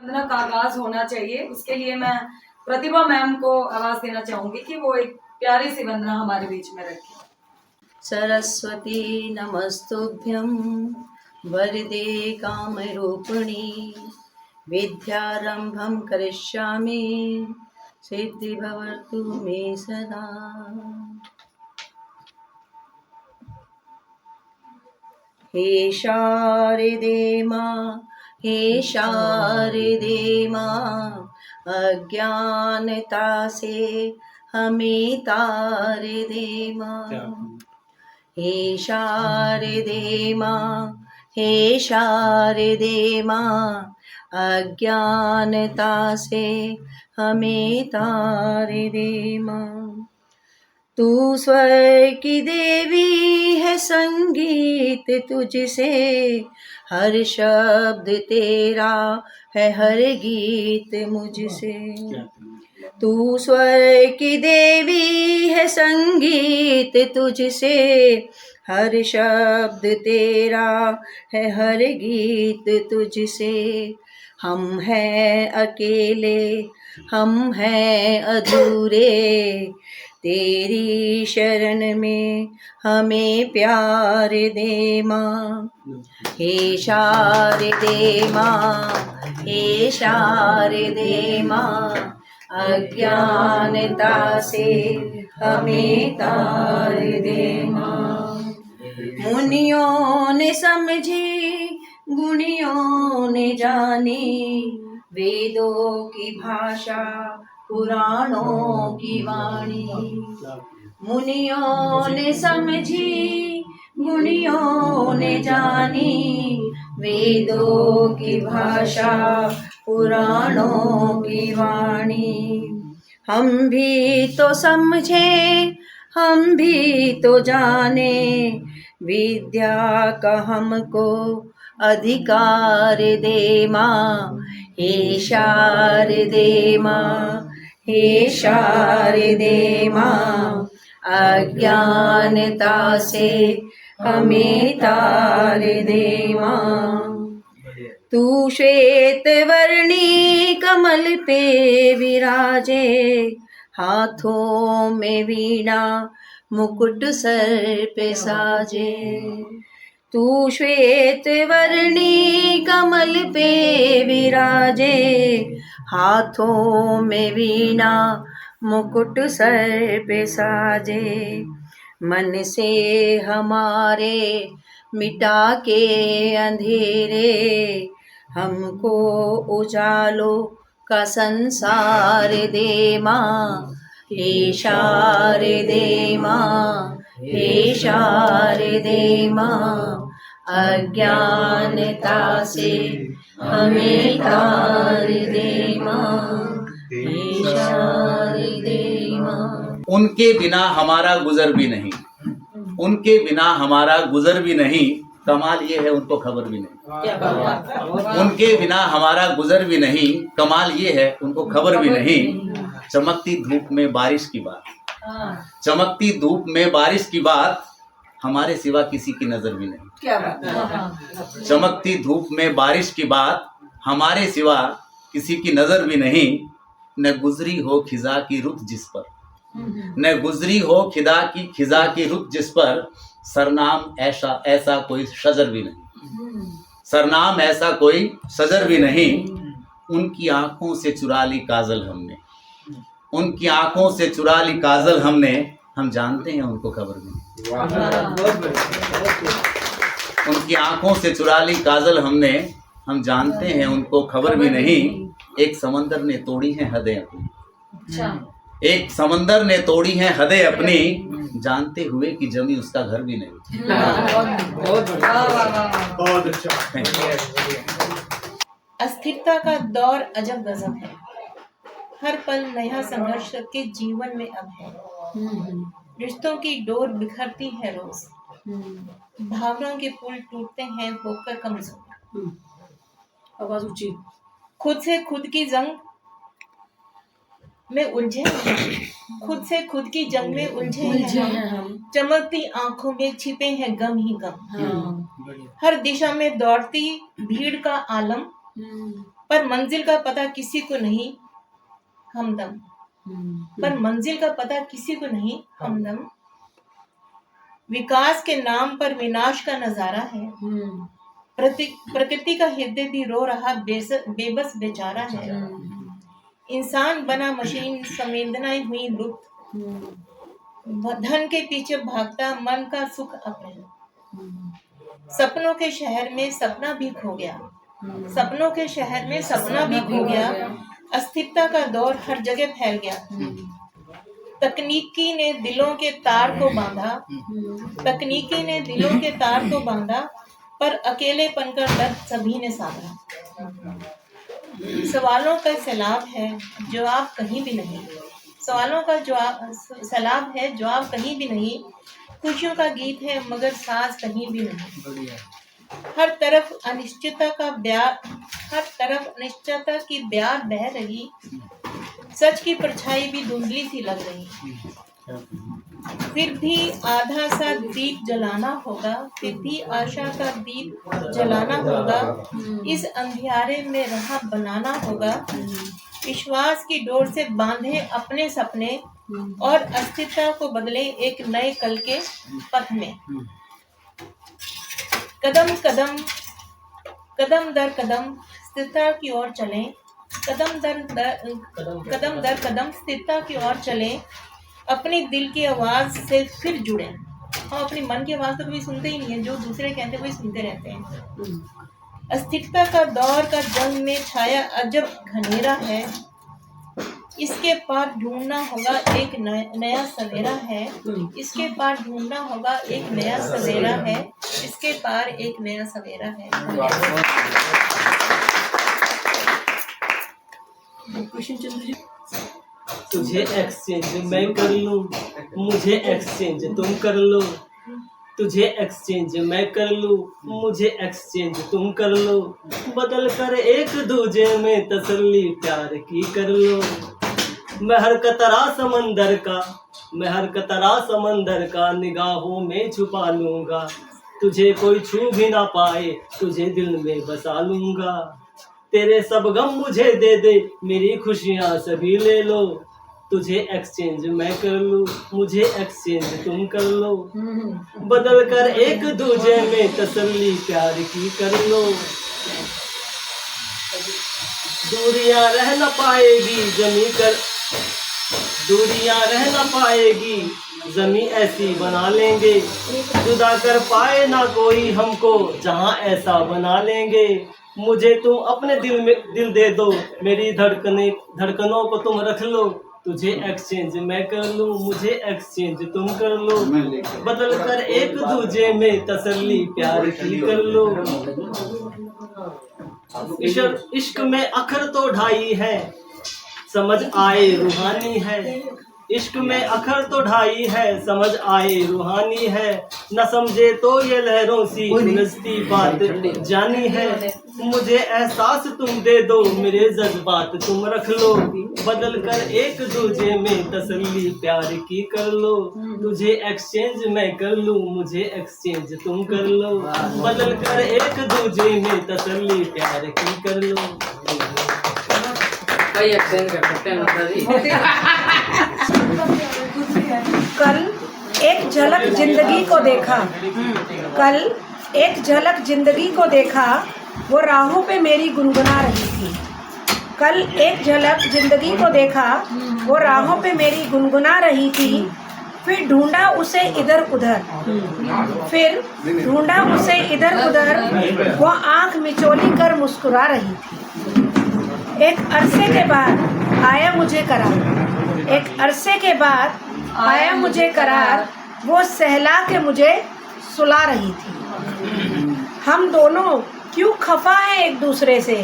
वंदना का आगाज होना चाहिए। उसके लिए मैं प्रतिभा मैम को आवाज देना चाहूंगी कि वो एक प्यारी सी वंदना हमारे बीच में रखें। सरस्वती नमस्तुभ्यं वरदे कामरूपिणी विद्यारंभं करिष्यामि सिद्धिर्भवतु मे सदा। हे शारदे माँ, हे शारदे माँ, अज्ञानता से हमें तार दे माँ। हे शारदे माँ, हे शारदे माँ, अज्ञानता से हमें तार दे माँ। तू स्वर की देवी है, संगीत तुझसे, हर शब्द तेरा है, हर गीत मुझसे। तू स्वर की देवी है, संगीत तुझसे, हर शब्द तेरा है, हर गीत तुझसे। हम हैं अकेले, हम हैं अधूरे, तेरी शरण में हमें प्यार दे माँ। हे शारदे माँ, हे शारदे माँ, अज्ञानता से हमें तार दे माँ। मुनियों ने समझी, गुणियों ने जानी, वेदों की भाषा, पुराणों की वाणी। मुनियों ने समझी, गुणियों ने जानी, वेदों की भाषा, पुराणों की वाणी। हम भी तो समझे, हम भी तो जाने, विद्या का हमको अधिकार दे माँ। हे शारदे माँ, हे शारदे माँ, अज्ञानता से हमें तार दे माँ। तू श्वेत वर्णी कमल पे विराजे, हाथों में वीणा मुकुट सर पे साजे। तू श्वेत वर्णी कमल पे विराजे, हाथों में वीणा मुकुट सर पे साजे। मन से हमारे मिटा के अंधेरे, हमको उजालों का संसार दे माँ। हे शारदे माँ, हे शारदे माँ, अज्ञानता से हमें तार दे माँ। हे शारदे माँ। उनके बिना हमारा गुजर भी नहीं, उनके बिना हमारा गुजर भी नहीं, कमाल ये है उनको खबर भी नहीं। उनके बिना हमारा गुजर भी नहीं, कमाल ये है उनको खबर भी नहीं। चमकती धूप में बारिश की बात, चमकती धूप में बारिश की बात, हमारे सिवा किसी की नजर भी नहीं। क्या बात। चमकती धूप में बारिश की बात, हमारे सिवा किसी की नजर भी नहीं। न गुजरी हो खिजा की रुत जिस पर, न गुजरी हो खिजा की रुत जिस पर, सरनाम ऐसा ऐसा कोई शजर भी नहीं, सरनाम ऐसा कोई शजर भी नहीं। उनकी आंखों से चुरा ली काजल हमने, उनकी आंखों से चुरा ली काजल हमने, हम जानते हैं उनको खबर भी नहीं। उनकी आंखों से चुरा ली काजल हमने, हम जानते हैं उनको खबर भी नहीं। एक समंदर ने तोड़ी है हदें अपनी, एक समंदर ने तोड़ी है हदें अपनी, जानते हुए कि जमी उसका घर भी नहीं। बहुत अच्छा। अस्थिरता का दौर अजब गजब है, हर पल नया संघर्ष सबके जीवन में अब है। रिश्तों की डोर बिखरती है रोज, भावनाओं के पुल टूटते हैं होकर कमजोर। आवाज ऊंची। खुद से खुद की जंग में उलझे हैं, खुद से खुद की जंग में उलझे हैं हम। चमकती आंखों में छिपे हैं गम ही गम। हर दिशा में दौड़ती भीड़ का आलम, पर मंजिल का पता किसी को नहीं हमदम, पर मंजिल का पता किसी को नहीं हमदम। विकास के नाम पर विनाश का नजारा है, प्रकृति का हृदय भी रो रहा बेबस बेचारा है। इंसान बना मशीन, संवेदनाएं हुई लुप्त, धन के पीछे भागता मन का सुख अपने। सपनों के शहर में सपना भी खो गया, सपनों के शहर में सपना भी खो गया। अस्थिरता का दौर हर जगह फैल गया। तकनीकी ने दिलों के तार को बांधा, तकनीकी ने दिलों के तार को बांधा, पर अकेलेपन का दर्द सभी ने साधा। सवालों का सैलाब है, जवाब कहीं भी नहीं। सवालों का जवाब सैलाब है, जवाब कहीं भी नहीं। खुशियों का गीत है मगर साज कहीं भी नहीं। हर तरफ अनिश्चितता की ब्यार बह रही, सच की परछाई भी धुंधली सी लग रही। फिर भी आधा सा दीप जलाना होगा, फिर भी आशा का दीप जलाना होगा। इस अंधियारे में राह बनाना होगा। विश्वास की डोर से बांधे अपने सपने और अस्तित्व को बदले एक नए कल के पथ में। कदम कदम कदम दर कदम स्थिरता की ओर चलें, कदम दर कदम स्थिरता की ओर चलें। अपनी दिल की आवाज से फिर जुड़े। हम अपनी मन की आवाज तो कभी सुनते ही नहीं है, जो दूसरे कहते हैं वही सुनते रहते हैं। अस्थिरता का दौर का जंग में छाया अजब घनेरा है, इसके पार ढूंढना होगा एक नया सवेरा है। इसके पार ढूंढना होगा एक नया सवेरा है, इसके पार एक नया सवेरा है। तुझे एक्सचेंज मैं कर लूं, मुझे एक्सचेंज तुम कर लो। तुझे एक्सचेंज मैं कर लूं, मुझे एक्सचेंज तुम कर लो। बदल कर एक दूजे में तसल्ली प्यार की कर लो। मैं हर कतरा समंदर का निगाहों में छुपा लूंगा। तुझे कोई छू भी ना पाए, तुझे दिल में बसा लूंगा। तेरे सब गम मुझे दे दे, मेरी खुशियाँ सभी ले लो। तुझे एक्सचेंज मैं कर लूं, मुझे एक्सचेंज तुम कर लो। बदल कर एक दूजे में तसल्ली प्यार की कर लो। दूरियां रह न पाएगी जमी ऐसी बना लेंगे। जुदा कर पाए ना कोई हमको, जहां ऐसा बना लेंगे। मुझे तुम अपने दिल दे दो, मेरी धड़कनों को तुम रख लो। तुझे एक्सचेंज मैं कर लूं, मुझे एक्सचेंज तुम कर लो। बदल कर एक दूजे में तसल्ली प्यार की कर लो। इश्क में अखर तो ढाई है, समझ आए रूहानी है। इश्क में अखर तो ढाई है, समझ आए रूहानी है। न समझे तो ये लहरों सी उलझती बात जानी है। मुझे एहसास तुम दे दो, मेरे जज्बात तुम रख लो। बदल कर एक दूजे में तसल्ली प्यार की कर लो। तुझे एक्सचेंज मैं कर लूं, मुझे एक्सचेंज तुम कर लो। बदल कर एक दूजे में तसल्ली प्यार की कर लो। कल एक झलक जिंदगी को देखा, कल एक झलक जिंदगी को देखा, वो राहों पे मेरी गुनगुना रही थी। कल एक झलक जिंदगी को देखा, वो राहों पे मेरी गुनगुना रही थी। फिर ढूंढा उसे इधर उधर, वो आंख मिचोली कर मुस्कुरा रही थी। एक अरसे के बाद आया मुझे करार, वो सहला के मुझे सुला रही थी। हम दोनों क्यों खफा हैं एक दूसरे से,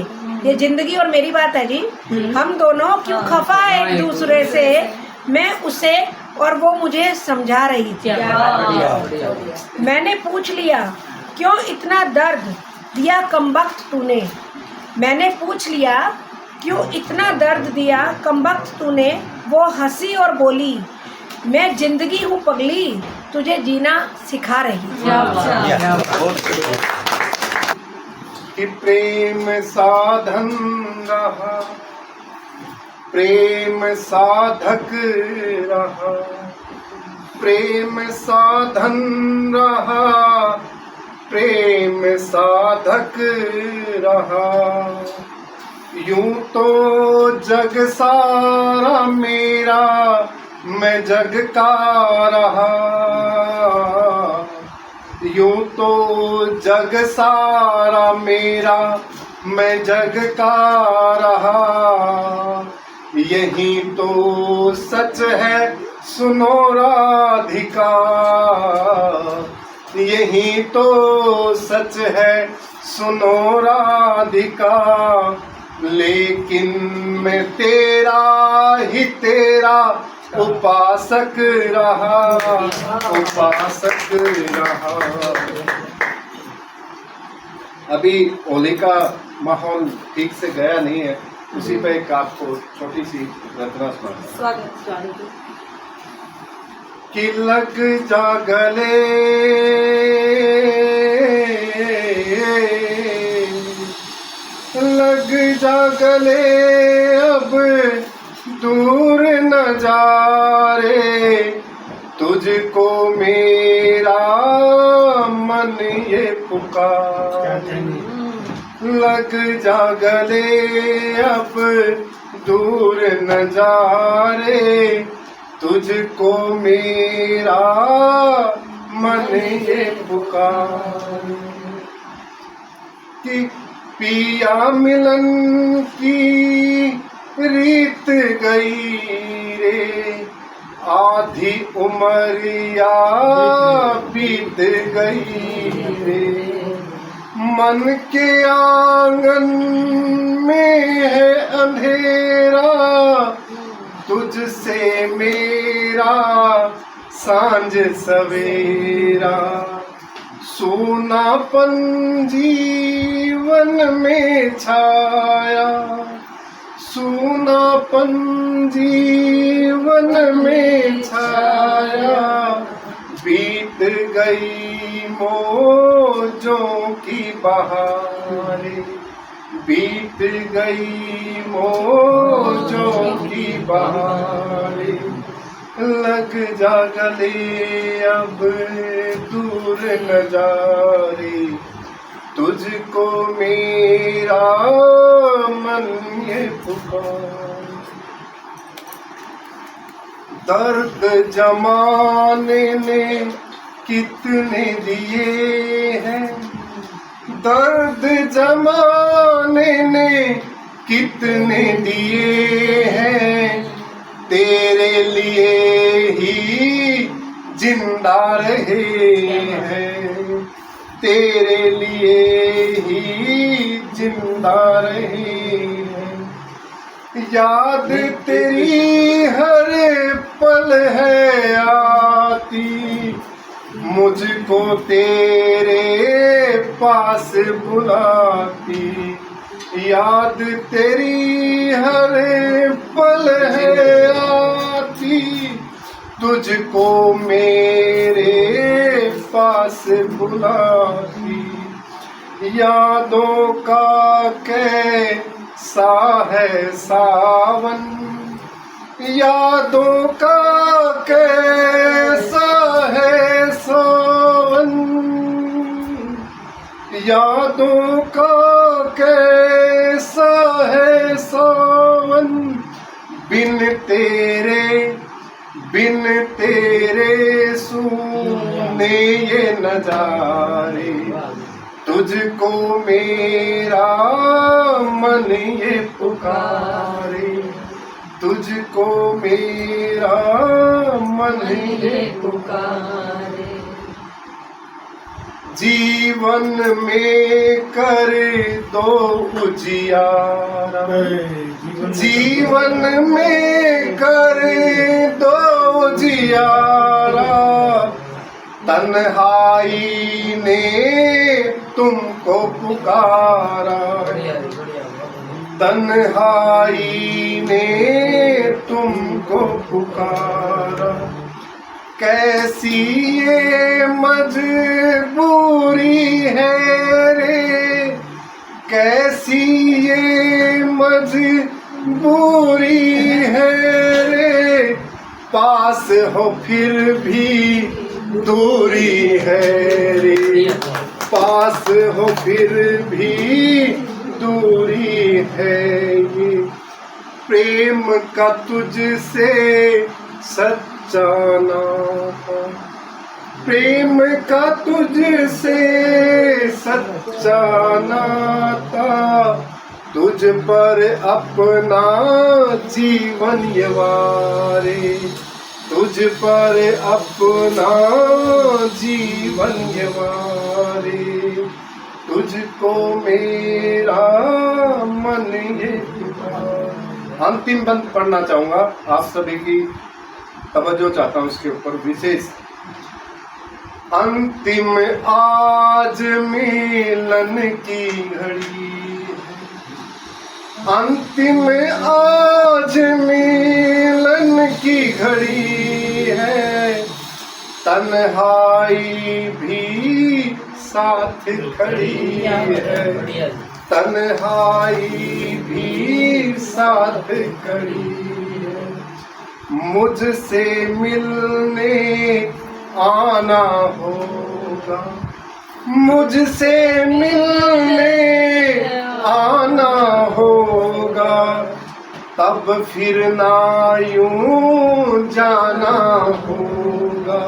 ये जिंदगी और मेरी बात है जी। हम दोनों क्यों खफा हैं एक दूसरे से, मैं उसे और वो मुझे समझा रही थी। मैंने पूछ लिया क्यों इतना दर्द दिया कमबख्त तूने, मैंने पूछ लिया क्यों इतना दर्द दिया कमबख्त तूने। वो हंसी और बोली मैं जिंदगी हूँ पगली, तुझे जीना सिखा रही। कि प्रेम साधन रहा, प्रेम साधक रहा, प्रेम साधन रहा, प्रेम साधक रहा। यूं तो जग सारा मेरा, मैं जग का रहा। यूं तो जग सारा मेरा, मैं जग का रहा। यही तो सच है सुनो राधिका, यही तो सच है सुनो राधिका। लेकिन मैं तेरा ही तेरा उपासक रहा, उपासक रहा। अभी होली का माहौल ठीक से गया नहीं है, उसी पे एक आपको छोटी सी रचना सुनाता स्वागत। कि लग जा गले, लग जा गले, अब दूर न जा रे। तुझको मेरा मन ये पुकारे। लग जा गले, अब दूर न जा रे। तुझको मेरा मन ये पुकारे। कि पिया मिलन की रीत गई रे, आधी उमरिया बीत गई रे। मन के आंगन में है अंधेरा, तुझसे मेरा सांझ सवेरा। सूनापन जीवन में छाया, सूनापन जीवन में छाया। बीत गई मौजों की बहारें, बीत गई मौजों की बहारें। लग जा गले, अब दूर न जा रे। तुझको मेरा मन ये पुकार। दर्द जमाने ने कितने दिए हैं, दर्द जमाने ने कितने दिए हैं। तेरे लिए ही जिंदा रहे हैं, तेरे लिए ही जिंदा रहे हैं। याद तेरी हर पल है आती, मुझको तेरे पास बुलाती। याद तेरी हर पल है आती, तुझको मेरे पास बुलाती। यादों का कैसा है सावन, यादों का कैसा है सावन। यादों का कैसा है सावन। बिन तेरे सूने ये नजारे। तुझको मेरा मन ये पुकारे, तुझको मेरा मन ये पुकारे। जीवन में कर दो उजियारा, जीवन में कर दो उजियारा। तन्हाई ने तुमको पुकारा, तन्हाई ने तुमको पुकारा। कैसी ये मजबूरी है रे, कैसी ये मजबूरी है रे, पास हो फिर भी दूरी है रे, पास हो फिर भी दूरी है ये, प्रेम का तुझसे सच्चा नाता, प्रेम का तुझसे सच्चा नाता, तुझ पर अपना जीवन ये वारे, तुझ पर अपना जीवन ये वारे, तुझको मेरा मन ये पुकारे। अंतिम बंद पढ़ना चाहूँगा, आप सभी की तवज्जो चाहता हूँ इसके ऊपर विशेष। अंतिम आज मिलन की घड़ी, अंतिम आज मिलन की घड़ी है, तन्हाई भी साथ खड़ी है, तन्हाई भी साथ खड़ी है, मुझसे मिलने आना होगा, मुझसे मिलने आना होगा, तब फिर ना यूं जाना होगा,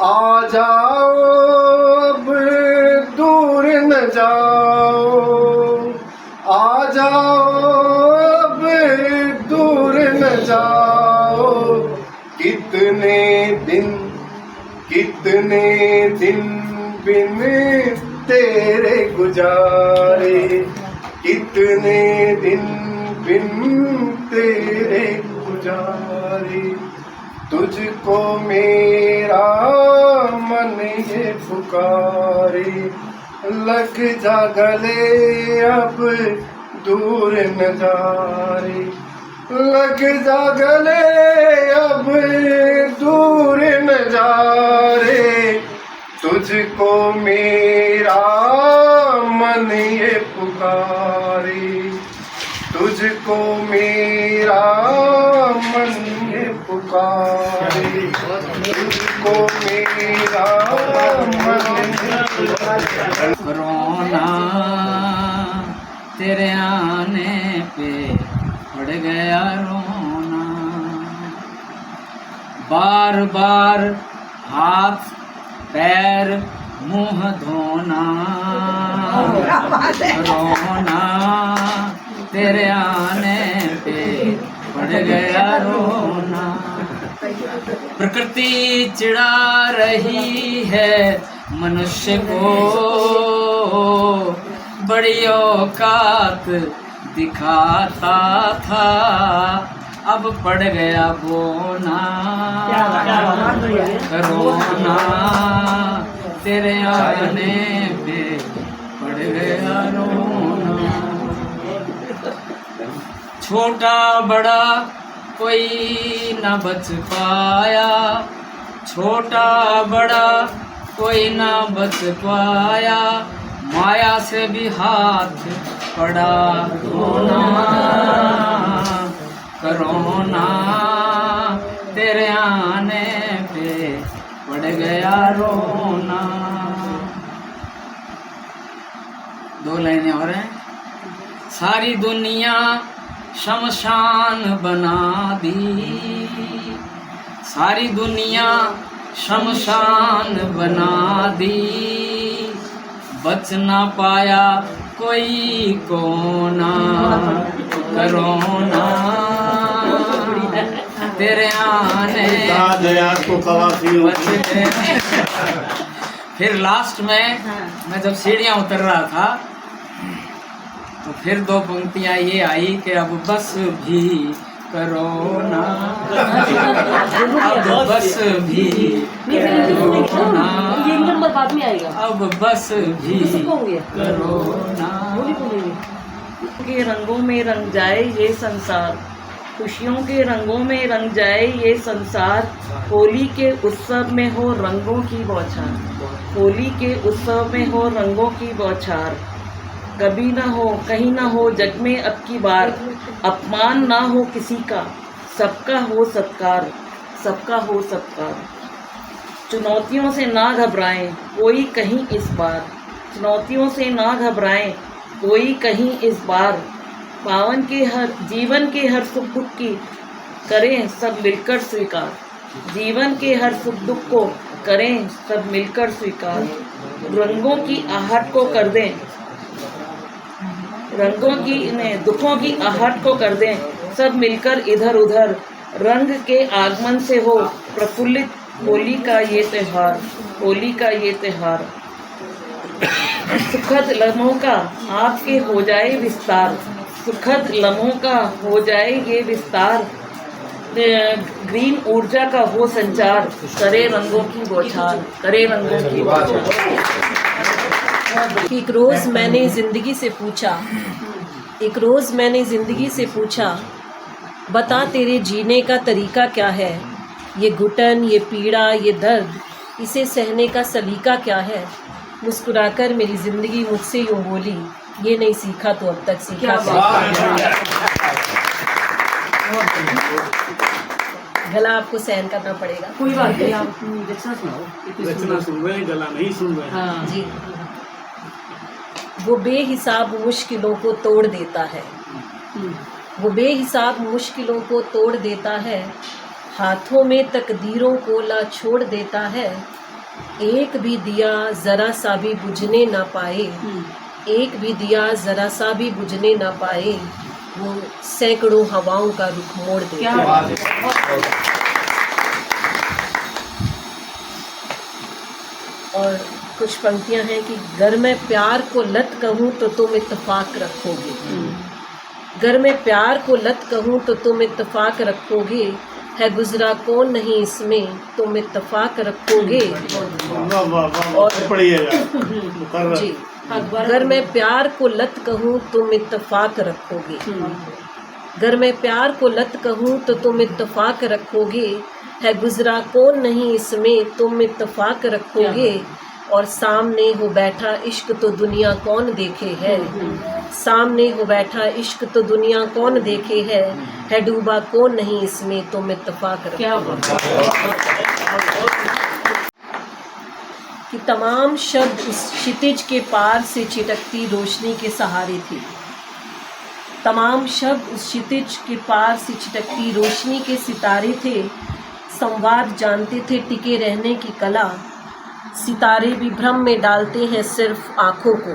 आ जाओ अब दूर न जाओ, आ जाओ अब दूर न जाओ, कितने दिन बिन तेरे गुजारे, कितने दिन बिन तेरे गुजारे, तुझको मेरा मन ये पुकारे, लग जा गले अब दूर न जा रे, लग जा गले अब दूर न जा रे, तुझको मेरा मन ये पुकारे, तुझको मेरा मन ये पुकारे, तुझको मेरा मन ये पुकारे। रोना तेरे आने पे पड़ गया रोना, बार बार हाथ पैर मुंह धोना, रोना तेरे आने पे पड़ गया रोना, प्रकृति चिढ़ा रही है मनुष्य को, बड़ी औकात दिखाता था अब पड़ गया बोना, रोना तेरे आने पे पड़ गया रोना, छोटा बड़ा कोई ना बच पाया, छोटा बड़ा कोई ना बच पाया, माया से भी हाथ पड़ा रोना, करोना तेरे आने पे पड़ गया रोना। दो लाइनें और हैं। सारी दुनिया शमशान बना दी, सारी दुनिया शमशान बना दी, बच ना पाया कोई कोना, करोना तेरे आने फिर लास्ट में मैं जब सीढ़ियाँ उतर रहा था तो फिर दो पंक्तियाँ ये आई कि अब बस भी करोना, अब बस भी करोना, बाद में आएगा, अब बस भी करोना। के रंगों में रंग जाए ये संसार, खुशियों के रंगों में रंग जाए ये संसार, होली के उत्सव में हो रंगों की बौछार, होली के उत्सव में हो रंगों की बौछार, कभी ना हो, कहीं ना हो जग में अब की बार, अपमान ना हो किसी का, सबका हो सत्कार, सबका हो सत्कार। चुनौतियों से ना घबराएं कोई कहीं इस बार, चुनौतियों से ना घबराएं कोई कहीं इस बार, पावन के हर जीवन के हर सुख दुख की करें सब मिलकर स्वीकार, जीवन के हर सुख दुख को करें सब मिलकर स्वीकार, रंगों की आहट को कर दें, रंगों की दुखों की आहट को कर दें सब मिलकर इधर उधर, रंग के आगमन से हो प्रफुल्लित होली का ये त्योहार, होली का ये त्योहार। सुखद लम्हों का आपके हो जाए विस्तार, सुखद लम्हों का हो जाए ये विस्तार, ग्रीन ऊर्जा का हो संचार, करे रंगों की बौछार, करे रंगों की बौछार। एक रोज़ मैंने ज़िंदगी से पूछा, एक रोज़ मैंने ज़िंदगी से पूछा, बता तेरे जीने का तरीका क्या है, ये घुटन, ये पीड़ा, ये दर्द, इसे सहने का सलीका क्या है। मुस्कुराकर मेरी ज़िंदगी मुझसे यूँ बोली, ये नहीं सीखा तो अब तक सीखा क्या। गला आपको सहन करना पड़ेगा। कोई बात नहीं, आप रचना सुनाओ। रचना सुन रहे हैं, गला नहीं सुन रहे हैं। हाँ जी। वो बेहिसाब मुश्किलों को तोड़ देता है, वो बेहिसाब मुश्किलों को तोड़ देता है, हाथों में तकदीरों को ला छोड़ देता है, एक भी दिया ज़रा सा भी बुझने ना पाए, एक भी दिया ज़रा सा भी बुझने ना पाए, वो सैकड़ों हवाओं का रुख मोड़ देता है। और कुछ पंक्तियां हैं कि गर मैं प्यार को लत कहूँ तो तुम इत्तेफाक रखोगे, गर मैं प्यार को लत कहूँ तो तुम इत्तेफाक रखोगे, है गुजरा कौन नहीं इसमें तुम इत्तेफाक रखोगे। और जी, गर मैं प्यार को लत कहूँ तुम इत्तेफाक रखोगे, गर मैं प्यार को लत कहूँ तो तुम इत्तेफाक रखोगे, है गुजरा कौन नहीं इसमें तुम इत्तेफाक रखोगे। और सामने हो बैठा इश्क तो दुनिया कौन देखे है, सामने हो बैठा इश्क तो दुनिया कौन देखे है डूबा कौन नहीं इसमें तुम इत्तेफाक रखोगे। कि तमाम शब्द उस क्षितिज के पार से चिटकती रोशनी के सहारे थे, तमाम शब्द उस क्षितिज के पार से चिटकती रोशनी के सितारे थे, संवाद जानते थे टिके रहने की कला, सितारे भी भ्रम में डालते हैं सिर्फ आँखों को,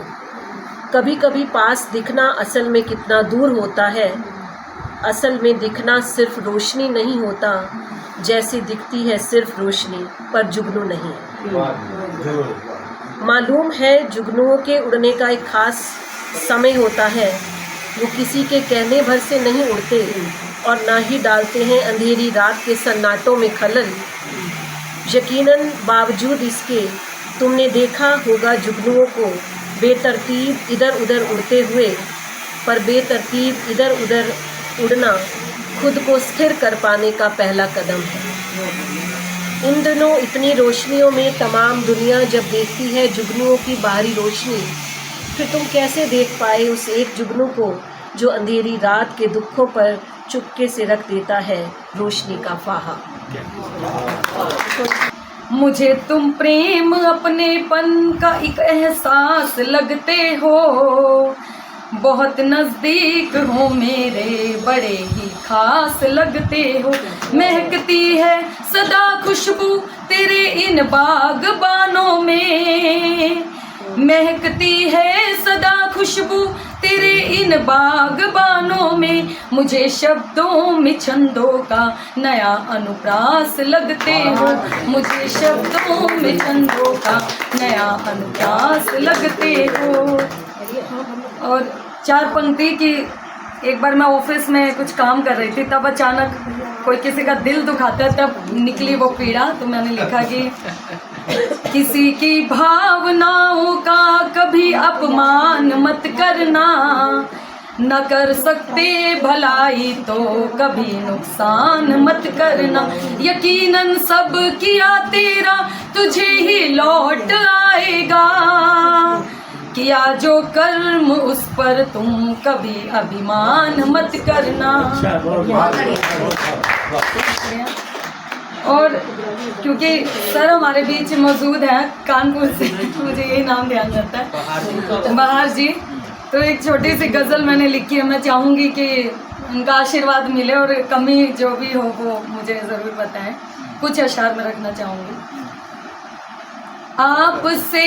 कभी कभी पास दिखना असल में कितना दूर होता है, असल में दिखना सिर्फ रोशनी नहीं होता, जैसे दिखती है सिर्फ रोशनी पर जुगनू नहीं। मालूम है जुगनुओं के उड़ने का एक खास समय होता है, वो किसी के कहने भर से नहीं उड़ते और ना ही डालते हैं अंधेरी रात के सन्नाटों में खलल। यकीनन बावजूद इसके तुमने देखा होगा जुगनुओं को बेतरतीब इधर उधर उड़ते हुए, पर बेतरतीब इधर उधर उड़ना खुद को स्थिर कर पाने का पहला कदम है। इन दिनों इतनी रोशनियों में तमाम दुनिया जब देखती है जुगनुओं की बाहरी रोशनी, फिर तुम कैसे देख पाए उस एक जुगनू को जो अंधेरी रात के दुखों पर चुपके से रख देता है रोशनी का फाहा। मुझे तुम प्रेम अपनेपन का एक एहसास लगते हो, बहुत नज़दीक हो मेरे बड़े ही खास लगते हो, महकती है सदा खुशबू तेरे इन बागबानों में, महकती है सदा खुशबू तेरे इन बागबानों में, मुझे शब्दों में छंदों का नया अनुप्रास लगते हो, मुझे शब्दों में छंदों का नया अनुप्रास लगते हो। और चार पंक्ति की, एक बार मैं ऑफिस में कुछ काम कर रही थी, तब अचानक कोई किसी का दिल दुखाता है तब निकली वो पीड़ा, तो मैंने लिखा कि किसी की भावनाओं का कभी अपमान मत करना, न कर सकते भलाई तो कभी नुकसान मत करना, यकीनन सब किया तेरा तुझे ही लौट आएगा, किया जो कर्म उस पर तुम कभी अभिमान मत करना। और क्योंकि सर हमारे बीच मौजूद हैं कानपुर से, मुझे यही नाम ध्यान रहता है, बहार जी, तो एक छोटी सी गज़ल मैंने लिखी है। मैं चाहूँगी कि उनका आशीर्वाद मिले और कमी जो भी हो वो मुझे ज़रूर बताएं। कुछ अशार में रखना चाहूँगी। आपसे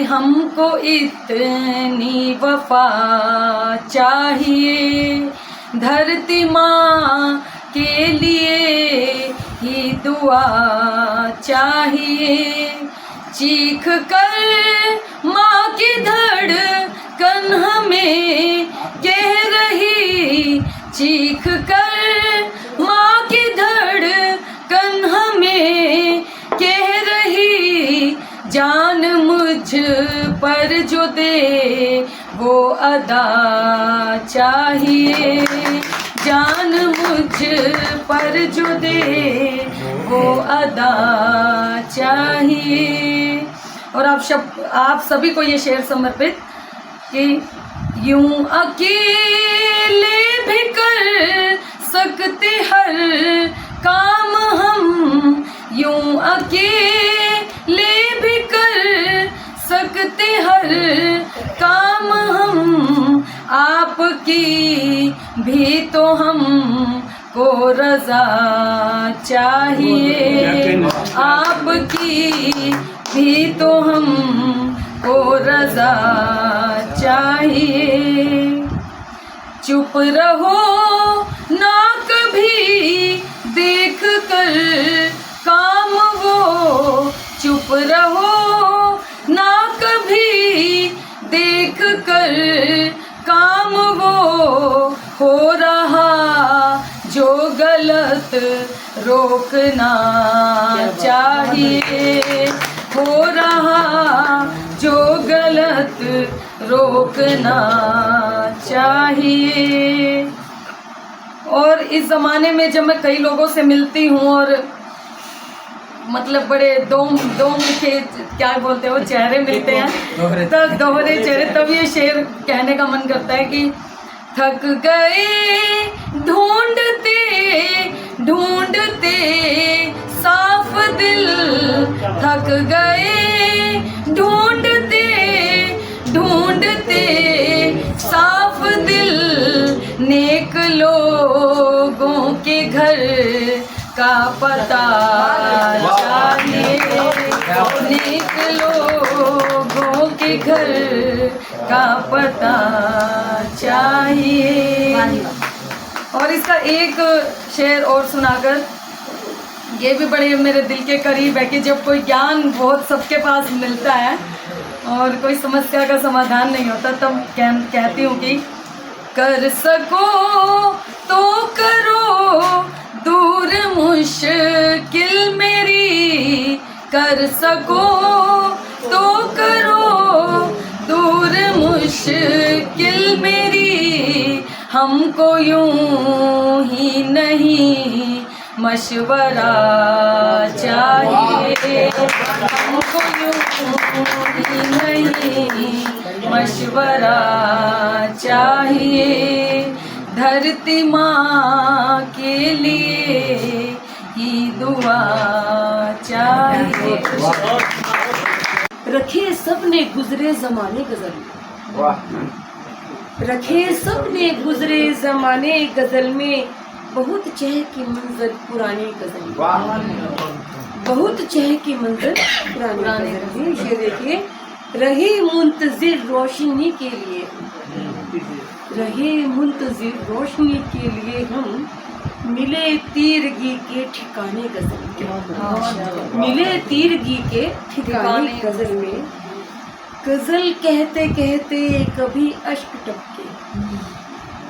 हमको इतनी वफा चाहिए, धरती माँ के लिए ही दुआ चाहिए। चीख कर माँ की धड़कन हमें कह रही, चीख कर माँ की धड़कन हमें कह रही, जान मुझ पर जो दे वो अदा चाहिए, जान मुझ पर जो दे वो अदा चाहिए। और आप सभी को ये शेर समर्पित कि यूं अकेले भी कर सकते हर काम हम, यूं अकेले भी कर सकते हर काम हम, आपकी भी तो हम को रजा चाहिए, आपकी भी तो हम को रजा चाहिए। चुप रहो ना कभी देख कर काम वो, चुप रहो ना कभी देख कर काम वो, हो रहा जो गलत रोकना चाहिए, हो रहा जो गलत रोकना चाहिए। और इस ज़माने में जब मैं कई लोगों से मिलती हूँ और मतलब बड़े दो के क्या बोलते हो चेहरे मिलते हैं, तब दोहरे चेहरे, तब ये शेर कहने का मन करता है कि थक गए ढूंढते ढूंढते साफ दिल, थक गए ढूंढते ढूंढते साफ दिल, नेक लोगों के घर का पता चाहिए, नेक लोगों के घर का पता चाहिए। और इसका एक शेर और सुनाकर, ये भी बड़े मेरे दिल के करीब है कि जब कोई ज्ञान बहुत सबके पास मिलता है और कोई समस्या का समाधान नहीं होता, तब कहती हूँ कि कर सको तो करो दूर मुश्किल मेरी, कर सको तो करो दूर मुश्किल मेरी, हमको यूं ही नहीं मशवरा चाहिए, हमको यूं ही नहीं मशवरा चाहिए, धरती माँ के लिए ही दुआ चाहिए। रखे सबने गुजरे जमाने गजल में, रखे सबने गुजरे जमाने गजल में, बहुत चहकी मंजर पुरानी गजल में, बहुत चहकी मंजर पुरानी गजल में। ये देखिए, रहे मुंतजिर रोशनी के लिए, रहे मुंतजिर रोशनी के लिए हम, मिले तीरगी के ठिकाने गजल में, मिले तीरगी के ठिकाने गजल में। गजल कहते कहते कभी अश्क टपके,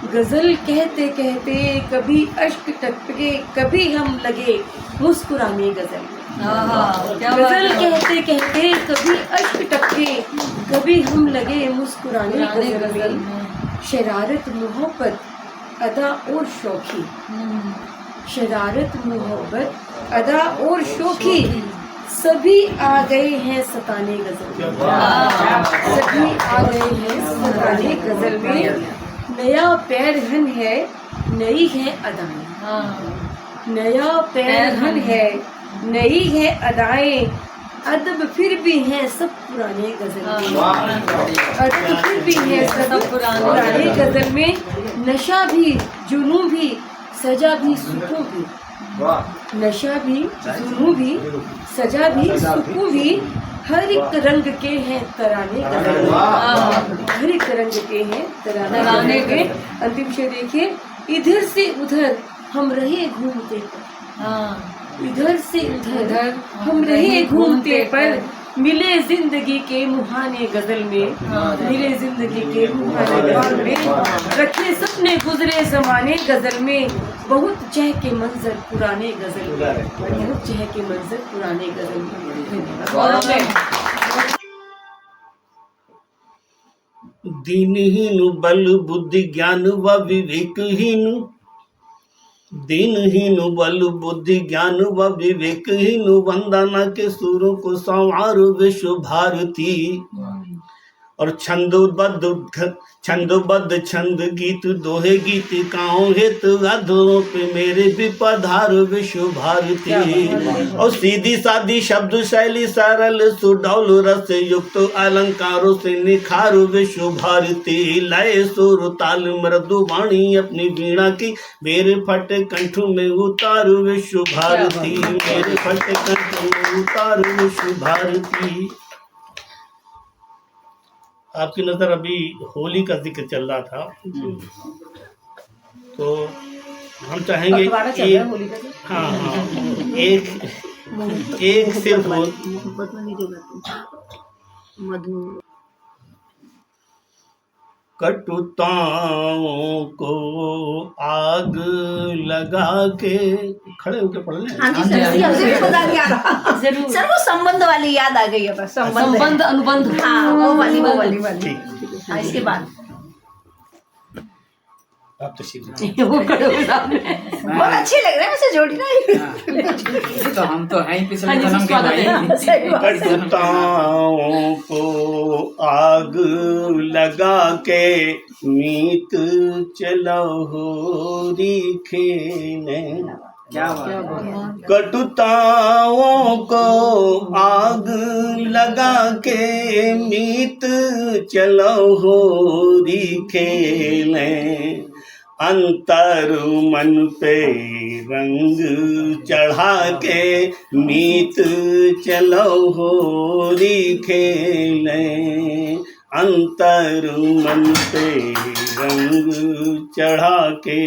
गजल कहते कहते कभी अश्क टपके, कभी हम लगे मुस्कुराने गजल में। गजल कहते कहते कभी अश्क टपके, कभी हम लगे मुस्कुराने गजल में। शरारत मोहब्बत अदा और शौखी, शरारत मोहब्बत अदा और शौखी, सभी आ गए हैं सताने गजल में, सभी आ गए हैं सताने गजल में। नया पैरहन है, नई है अदाएं, नया पैरहन है, नई है अदाएं। अदब फिर भी हैं सब पुराने गजल में, अदब फिर भी हैं सब पुराने गजल में। नशा भी जुनू भी सजा भी सुकून भी, नशा भी जुनू भी सजा भी सुकून भी। हर एक रंग के हैं तराने गजल में, हर एक रंग के हैं तराने के। अंतिम शेर देखिए, इधर से उधर हम रहे घूमते पर, इधर से उधर हम रहे घूमते पर। मिले जिंदगी के मुहाने गजल में, मिले जिंदगी के मुहाने गजल में। रखे सपने गुजरे जमाने गजल में। बहुत चहके मंजर पुराने गजल में, बहुत चहके मंजर पुराने गजल में। दीनहीन बल बुद्धि ज्ञान व विवेकहीन, दीनहीन बल बुद्धि ज्ञान व विवेकहीन। वंदना के सुरों को संवार विश्व भारती। और छंदोबद्ध छंद गीत दोहे गीतिकाओं हित अधरों पे मेरे भी पधार विश्व भारती। और सीधी सादी शब्द शैली सरल सुडौल रस युक्त अलंकारों से निखार विश्व भारती। लय सुर ताल मृदु वाणी अपनी वीणा की मेरे फटे कंठ में उतार विश्व भारती, मेरे फटे कंठ में उतार विश्व भारती। आपकी नज़र अभी होली का जिक्र चल रहा था, तो हम चाहेंगे कि हाँ एक सिर्फ कटुताओं को आग लगा के, खड़े होके पढ़ लें। हाँ जी सर, हमसे भी मजा नहीं आ रहा। जरूर सर, वो संबंध वाली याद आ गई है बस। संबंध अनुबंध, हाँ वो वाली हाँ, इसके बाद आप तो सीधे वो खड़े हो सामने, बहुत अच्छे लग रहे हैं वैसे जोड़ी ना। तो हम तो हैं पिछले जन्म के भाई। कटुताओं को आग लगा के मीत चलो होरी खेने। कटुताओं को आग लगा के मीत चलो होरी खेले। अंतर मन पे रंग चढ़ा के मीत चलो होरी खेले। अंतर मन पे रंग चढ़ा के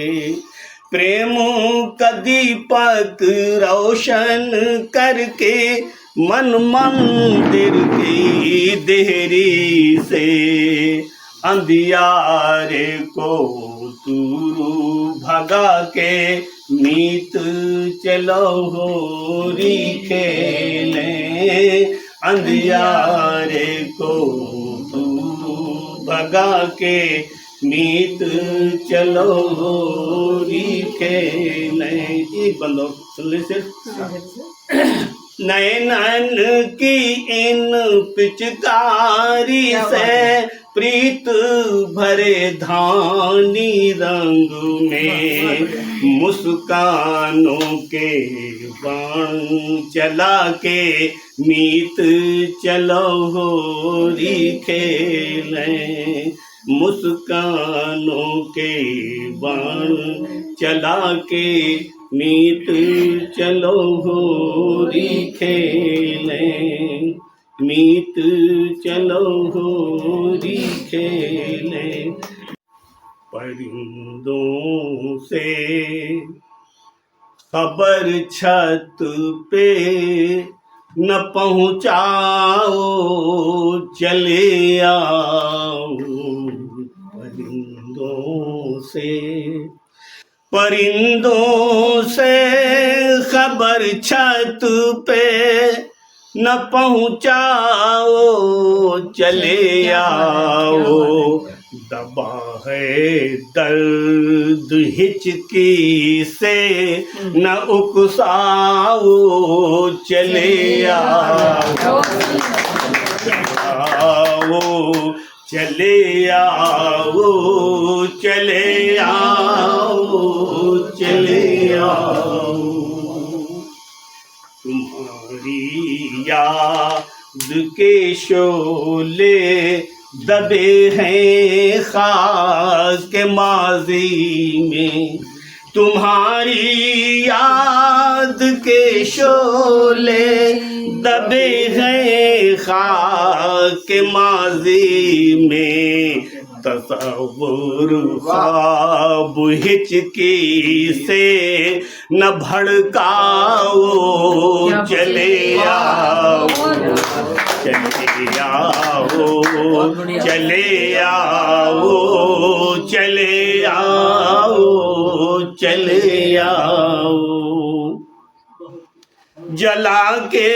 प्रेम का दीपक रोशन करके मन मंदिर की देहरी से अंधियारे को दूर भगा के मीत चलो होरी खेले। अंधियारे को दूर भगा के मीत चलो होरी खेले। एक बंदो सुन ले सिर्फ। नैनन की इन पिचकारी से प्रीत भरे धानी रंग में मुस्कानों के बाण चला के मीत चलो होरी खेले। मुस्कानों के बाण चला के मीत चलो होरी खेले। मीत चलो होरी खेले। परिंदों से खबर छत पे न पहुँचाओ चले आओ। परिंदों से खबर छत पे न पहुँचाओ चले आओ। दबा है दर्द हिचकी से न उकसाओ, चले आओ, चले आओ, चले आओ, चले आओ। तुम्हारी याद के शोले दबे हैं खास के माजी में, तुम्हारी याद के शोले दबे हैं खाक के माजी में। तसव्वुर ख्वाब हिचकी से न भड़काओ, चले आओ, चले आओ, चले आओ, चले आओ, चले आओ। जला के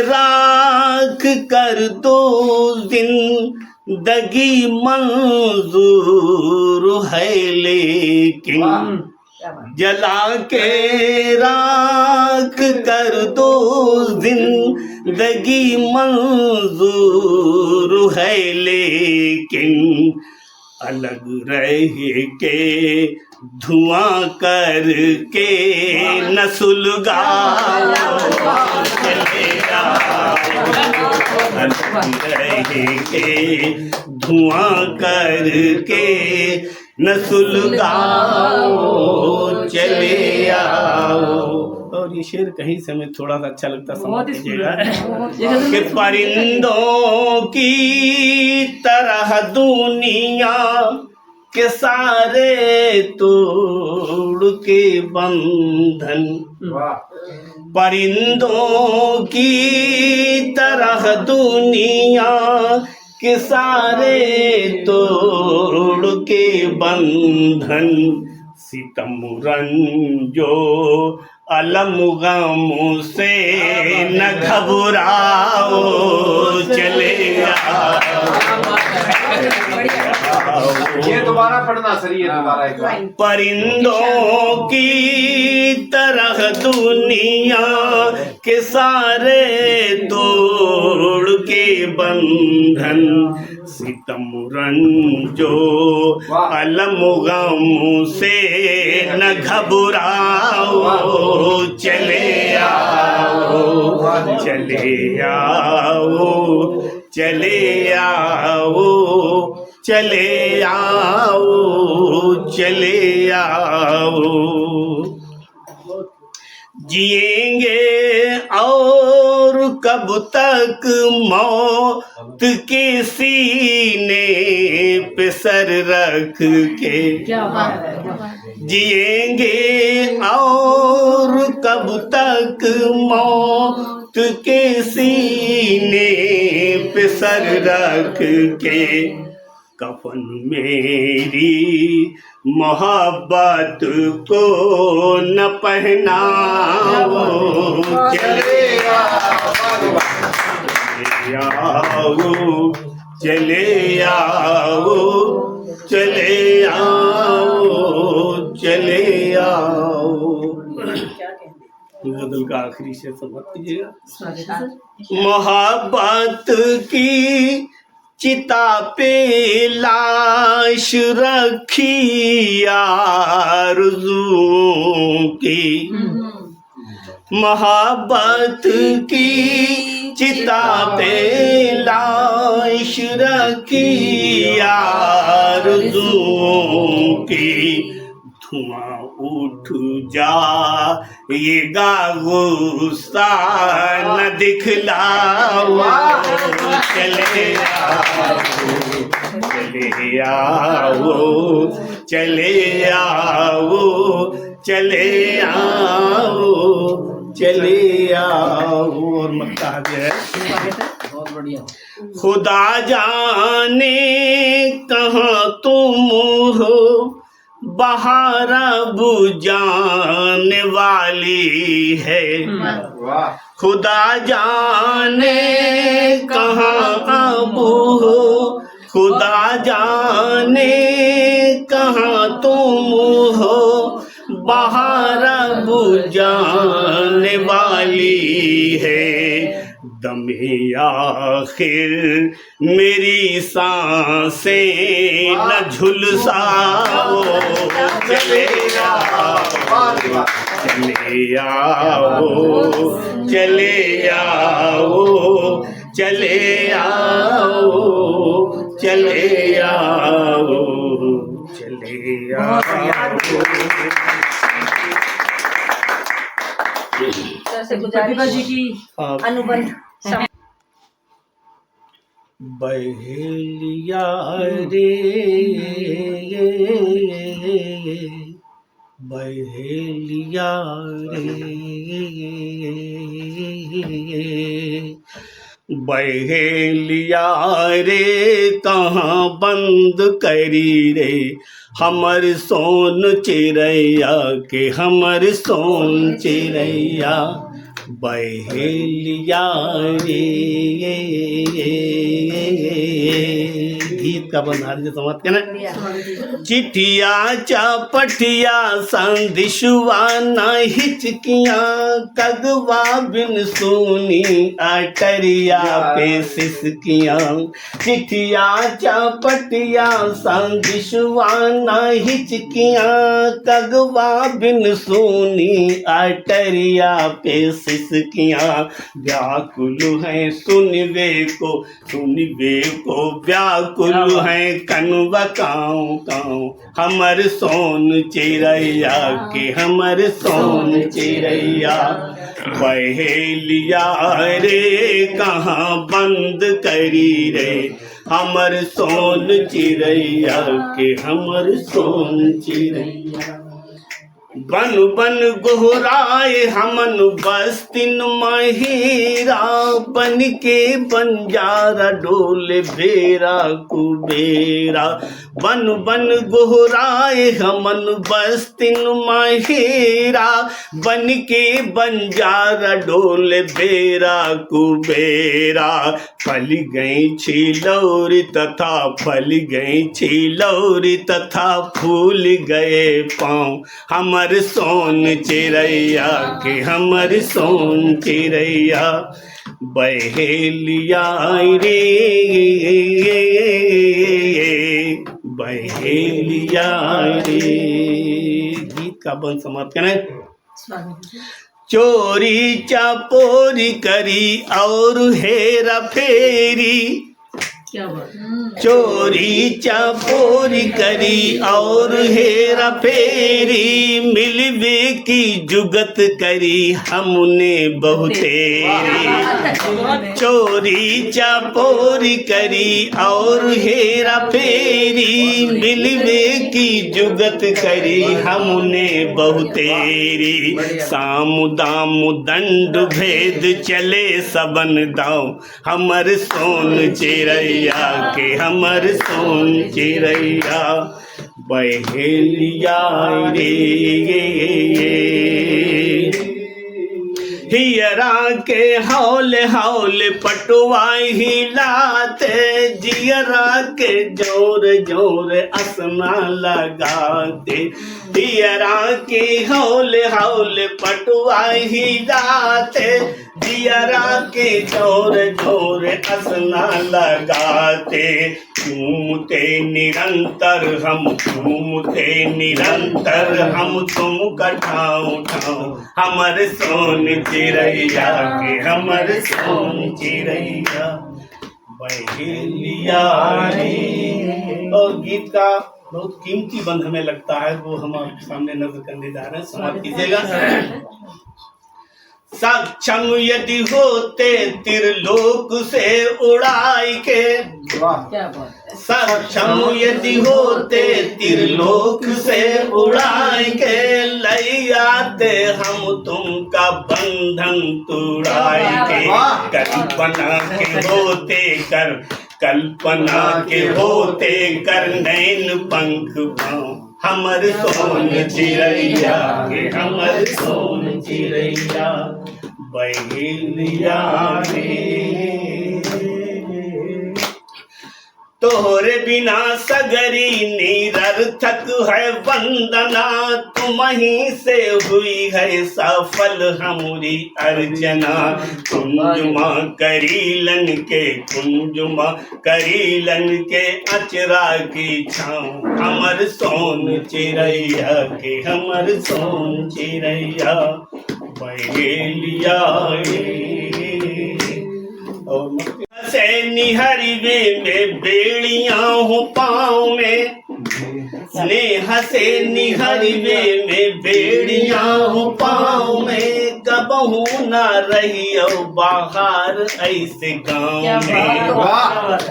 राख कर दो जिंदगी मंजूर है, लेकिन जला के राख कर दो जिंदगी मंजूर है, लेकिन अलग रह के धुआं करके न सुलगाओ, चले आओ, अलग रह के धुआं करके न सुलगाओ, चले आओ। और ये शेर कहीं से हमें थोड़ा सा अच्छा लगता समझ लीजिएगा कि परिंदों की तरह दुनिया के सारे तोड़ के बंधन, परिंदों की तरह दुनिया के सारे तोड़ के बंधन, सितम रंजो अलम गम से न घबराओ, चले आओ। ये दोबारा पढ़ना सर, ये दोबारा एक बार। परिंदों की तरह दुनिया के सारे तोड़ के बंधन, सितम रंजो अलम गम से न घबराओ, चले आओ, चले आओ, चले आओ, चले आओ, चले आओ। जिएंगे और कब तक मौत के सीने पे सर रख के, जिएंगे और कब तक मौत के सीने पे सर रख के, कफन मेरी मोहब्बत को न पहनाओ, चले आओ, चले आओ, चले आओ, चले आओ। गजल का आखिरी शेर समझ लीजिएगा। मोहब्बत की चिता पे लाश रखी आरज़ुओं की, मोहब्बत की चिता पे लाश रखी आरज़ुओं की, धुआं उठ जा ये गुस्सा न दिखलाओ, चले आओ, चले आओ, चले आओ, चले आओ, चले आओ। और मक्का है बहुत बढ़िया। खुदा जाने कहाँ तुम हो, बहार अब जाने वाली है, खुदा जाने कहाँ अब हो, खुदा जाने कहाँ तुम हो, बाहर बुझाने वाली है। दमे आखिर मेरी सांसें न झुलसाओ, चले आओ, चले आओ, चले आओ, चले आओ, चले आओ, चले आओ। प्रतिभा जी की अनुबंध बहेलिया रे, बहेलिया रे, बहेलिया रे कहाँ बंद करी रे, हमर सोन चिड़ैया के, हमर सोन चिड़ैया। बहेलिया रे, गीत का बंधार जो समझ के ना। चिट्ठिया चपटिया संदिशुआ न हिचकिया, कगवा बिन सुनी अटरिया पे सिसकिया। चिट्ठिया चपटिया संदिशुआ न हिचकिया, कगवा बिन सुनी अटरिया पे सिसकिया। व्याकुल है सुनवे को व्याकुल है कनवा काऊ काऊ, हमर सोन चिड़ैया के, हमर सोन चिड़ैया। बहेलिया रे कहाँ बंद करी रे, हमर सोन चिड़ैया के, हमर सोन चिड़ैया। बन बन गोहराए हमन बस्तिन महीरा, बन के बंजारा डोले बेरा कुबेरा। बन बन गोहराए हमन बस्तिन महीरा, बन के बंजारा डोले बेरा कुबेरा। फल गई छिलौरी तथा फल गई छिलौरी तथा फूल गए पाँव, हमर सोन चिड़ैया के, हमर सोन चिड़ैया। बहेलिया रे, बहेलिया रे, गीत का बंद समाप्त करें। चोरी चपोरी करी और हेरा फेरी, चोरी चपोरी करी और हेरा फेरी, मिलवे की जुगत करी हमने बहुतेरी। चोरी चपोरी करी और हेरा फेरी, मिलवे की जुगत करी हमने बहुतेरी। साम दाम दंड भेद चले सबन दाव, हमर सोन चिड़ैया के, हमर सोन चिड़ैया। बहेलिया रे, हियरा के हौले हौले पटवाई हिलाते, जियरा के जोर जोर असना लगाते। हियरा के हौले हौले पटवाई हिलाते, जियरा के जोर जोर असना लगाते। झूमते निरंतर हम, झूमते निरंतर हम, तुम कठाओ ठाओ, हमर सोन चिड़ैया के, हमर सोन चिड़ैया। बहेलिया रे। और गीत का बहुत कीमती बंध हमें लगता है, वो हम आपके सामने नजर करने जा रहे हैं, समाप्त कीजिएगा। सक्षम यदि होते त्रिलोक से उड़ाई के, सक्षम यदि होते त्रिलोक से उड़ाई के, लई आते हम तुमका बंधन तुड़ाई के। कल्पना के होते कर, कल्पना के होते कर नैन पंख पाँव, हमर सोन चिड़ैया के, हमर सोन चिड़ैया। बहेलिया रे, तोहरे बिना सगरी निरर्थक है वंदना, तुम ही से हुई है सफल हमारी अर्चना। कुंजुमा करीलन के अचरा की छाँव, हमर सोन चिड़ैया के हमर सोन चिड़ैया बहेलिया से निहरवे में बेड़ियां हूँ पाँव में, स्नेह से निहरवे में बेड़ियां हूँ पाँव में, कबहू ना रही बाहर ऐसे गाँव में।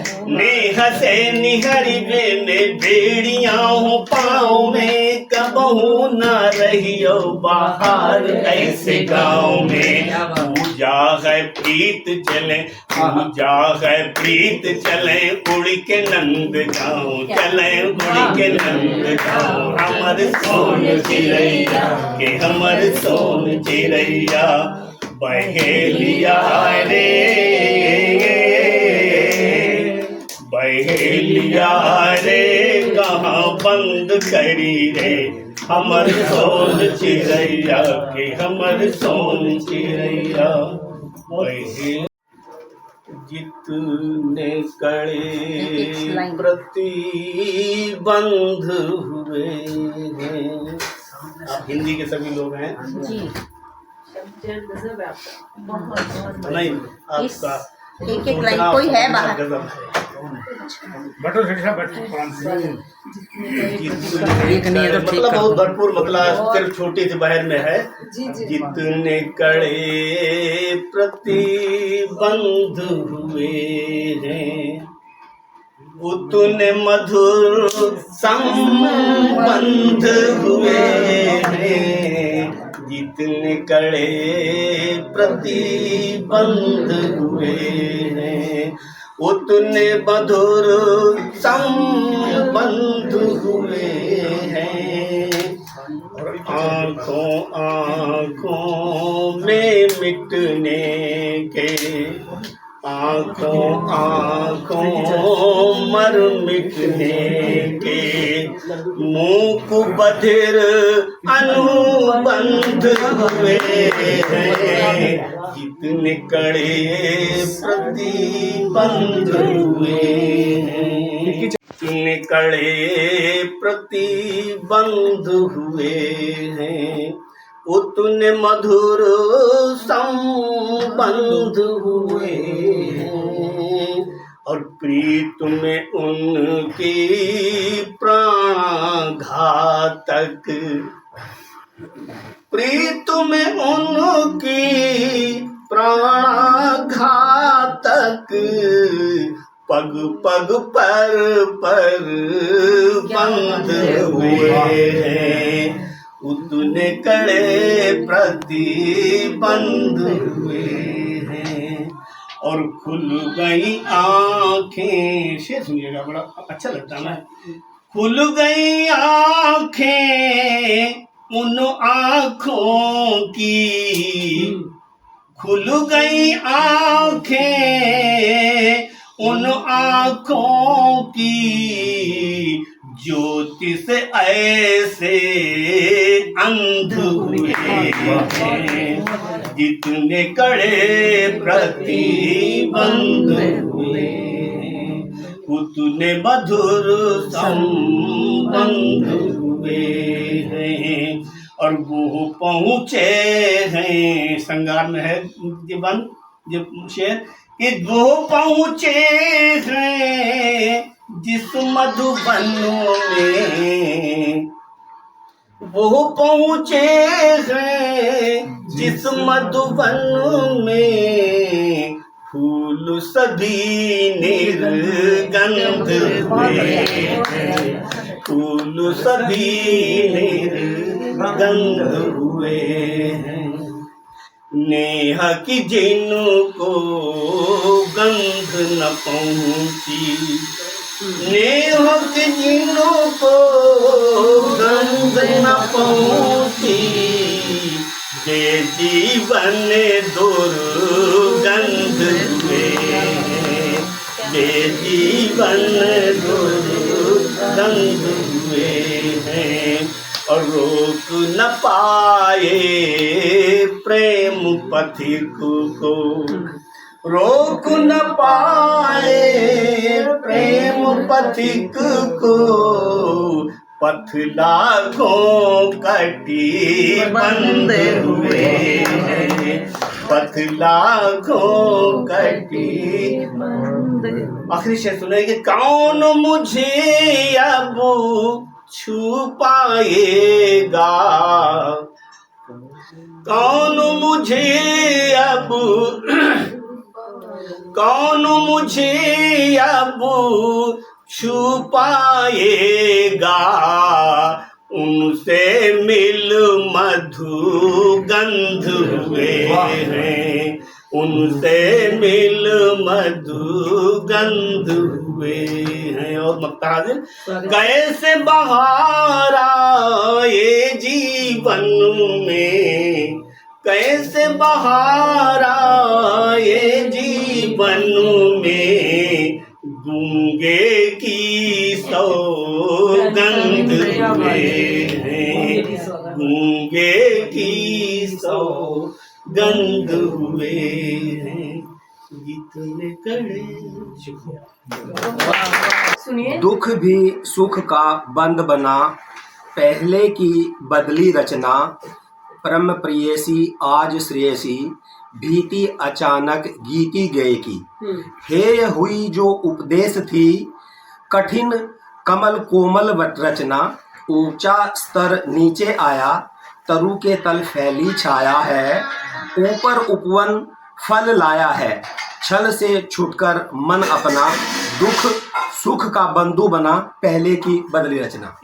स्नेह से निहरवे में बेड़ियां हूँ पाँव में, कबहू ना रही बाहर ऐसे गाँव में। पूजा है प्रीत चले, पूजा है प्रीत चले, उड़ के नंद गाँव चले, उड़ के नंद गाँव। हमर सोन चिड़ैया के हमर सोन चिड़ैया बहेलिया रे, बहेलिया रे कहाँ बंद करी रे, हमर सोन चिड़ैया के हमर सोन चिड़ैया बहेलिया। जितने कड़े प्रतिबंध हुए हैं, आप हिंदी के सभी लोग हैं जी, नहीं आपका एक एक लाइन कोई है बाहर। एक नहीं है तो ठीक मतलब है। बहुत भरपूर, मतलब सिर्फ छोटी सी बहर में है। जितने कड़े प्रतिबंध हुए हैं, उतने मधुर संबंध हुए हैं। जितने कड़े प्रतिबंध हुए हैं, उतने मधुर संबंध हुए हैं। आँखों आँखों में मिटने के, आँखों आँखों मर मिटने के, मूक बधिर अनुबंध हुए हैं। जितने कड़े प्रतिबंध हुए हैं, जितने कड़े प्रतिबंध हुए हैं, उतने मधुर संबंध हुए हैं। और प्रीत में उनकी प्राणघातक, प्रीत में उनकी प्राणघातक, पग पग पर बंद हुए हैं। उतने कड़े प्रतिबंध हुए हैं। और खुल गई आँखें, शेर सुनिएगा, बड़ा अच्छा लगता है ना। खुल गई आँखें उन आँखों की, खुल गई आँखें उन आँखों की, ज्योति से ऐसे अंध हुए हैं। जितने कड़े प्रतिबंध हुए हैं, उतने मधुर संबंध हुए हैं। और वो पहुँचे हैं, श्रृंगार में है जीवन जो शेर, कि वो पहुँचे हैं जिस मधुबन में, वो पहुँचे हैं जिस मधुबन में, फूल सभी निर्गंध हुए हैं। फूल सभी निर्गंध हुए हैं। नेह की जिनको गंध न पहुँची, नेह की जिनको गंध न पहुँची, जे जीवन दुर्गंध हुए। ये जीवन दुर्गंध हुए हैं और रोक न पाए प्रेम पथिक को, रोक न पाए प्रेम पथिक को, पथ लाखों कटी बंद हुए हैं, पथ लाखों कटी बंद। आखिरी शेर सुनेंगे। कौन मुझे अब छू पाएगा, कौन मुझे अब, कौन मुझे अब छू पाएगा, उनसे मिल मधु गंध हुए हैं, उनसे मिल मधु गंध हुए हैं। और मक्ता हाजिर। कैसे बहार आए जीवन में, कैसे बहार आए जीवन में, गूंगे की सौगंध हुए हैं, गूंगे की सौगंध हुए हैं, गीत में कड़े। सुनिए। दुख भी सुख का बंद बना, पहले की बदली रचना, परम प्रियसी आज श्रेयसी, भीति अचानक गीती गए की। हेय हुई जो उपदेश थी, कठिन कमल कोमल रचना, ऊंचा स्तर नीचे आया, तरु के तल फैली छाया है, ऊपर उपवन फल लाया है, छल से छुटकर मन अपना, दुख सुख का बंधु बना, पहले की बदली रचना।